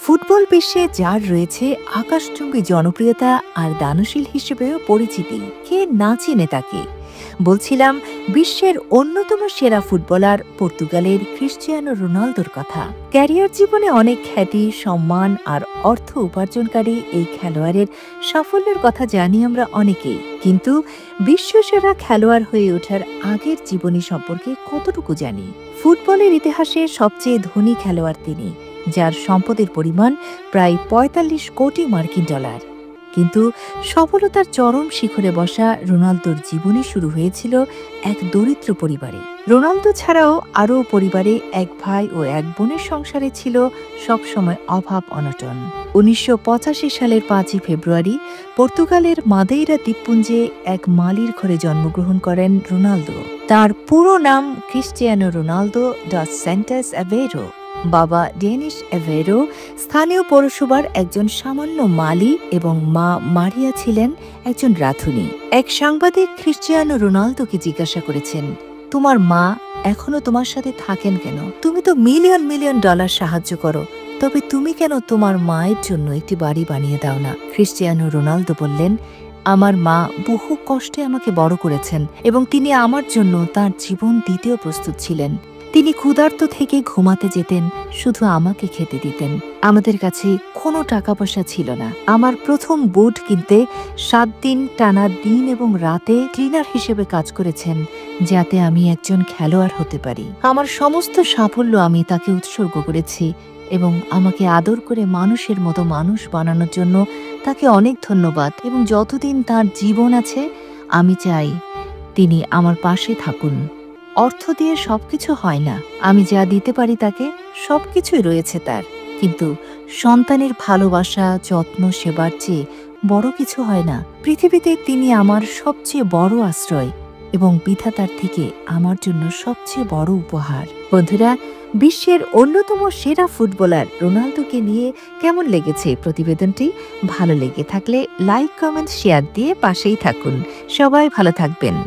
Football বিশ্বে যার রয়েছে আকাশচুম্বী জনপ্রিয়তা আর দানশীল হিসেবেও পরিচিতি, কে না চেনে তাকে। বলছিলাম বিশ্বের অন্যতম সেরা ফুটবলার পর্তুগালের ক্রিশ্চিয়ানো রোনালদোর কথা। ক্যারিয়ার জীবনে অনেক খ্যাতি, সম্মান আর অর্থ উপার্জনকারী এই খেলোয়াড়ের সাফল্যের কথা জানি আমরা অনেকেই, কিন্তু বিশ্বসেরা খেলোয়াড় হয়ে ওঠার আগের জীবনী সম্পর্কে কতটুকু জানি? ফুটবলের ইতিহাসে সবচেয়ে ধনী খেলোয়াড় তিনি, যার সম্পদের পরিমাণ প্রায় ৪৫ কোটি মার্কিন ডলার। কিন্তু সফলতার চরম শিখরে বসা রোনালদোর জীবনী শুরু হয়েছিল এক দরিদ্র পরিবারে। রোনালদো ছাড়াও আরও পরিবারে এক ভাই ও এক বোনের সংসারে ছিল সবসময় অভাব অনটন। ১৯৮৫ সালের ৫ই ফেব্রুয়ারি পর্তুগালের মাদেইরা দ্বীপপুঞ্জে এক মালির ঘরে জন্মগ্রহণ করেন রোনালদো। তার পুরো নাম Cristiano Ronaldo dos Santos Aveiro. বাবা ডেনিস অ্যাভেইরো স্থানীয় পৌরসভার একজন সামান্য মালি এবং মা মারিয়া ছিলেন একজন রাঁধুনি। এক সাংবাদিক ক্রিস্টিয়ানো রোনালদোকে জিজ্ঞাসা করেছেন, তোমার মা এখনো তোমার সাথে থাকেন কেন? তুমি তো মিলিয়ন মিলিয়ন ডলার সাহায্য করো, তবে তুমি কেন তোমার মায়ের জন্য একটি বাড়ি বানিয়ে দাও না? ক্রিস্টিয়ানো রোনালদো বললেন, আমার মা বহু কষ্টে আমাকে বড় করেছেন এবং তিনি আমার জন্য তার জীবন দিতেও প্রস্তুত ছিলেন। তিনি ক্ষুধার্ত থেকে ঘুমাতে যেতেন, শুধু আমাকে খেতে দিতেন। আমাদের কাছে কোনো টাকা পয়সা ছিল না। আমার প্রথম বুট কিনতে ৭ দিন টানা দিন এবং রাতে ক্লিনার হিসেবে কাজ করেছেন, যাতে আমি একজন খেলোয়াড় হতে পারি। আমার সমস্ত সাফল্য আমি তাকে উৎসর্গ করেছি এবং আমাকে আদর করে মানুষের মতো মানুষ বানানোর জন্য তাকে অনেক ধন্যবাদ। এবং যতদিন তার জীবন আছে আমি চাই তিনি আমার পাশে থাকুন। অর্থ দিয়ে সবকিছু হয় না, আমি যা দিতে পারি তাকে সবকিছুই রয়েছে তার, কিন্তু সন্তানের ভালোবাসা, যত্ন, সেবার চেয়ে বড় কিছু হয় না। পৃথিবীতে তিনি আমার সবচেয়ে বড় আশ্রয় এবং বিধাতার থেকে আমার জন্য সবচেয়ে বড় উপহার। বন্ধুরা, বিশ্বের অন্যতম সেরা ফুটবলার রোনালদোকে নিয়ে কেমন লেগেছে প্রতিবেদনটি? ভালো লেগে থাকলে লাইক, কমেন্ট, শেয়ার দিয়ে পাশেই থাকুন। সবাই ভালো থাকবেন।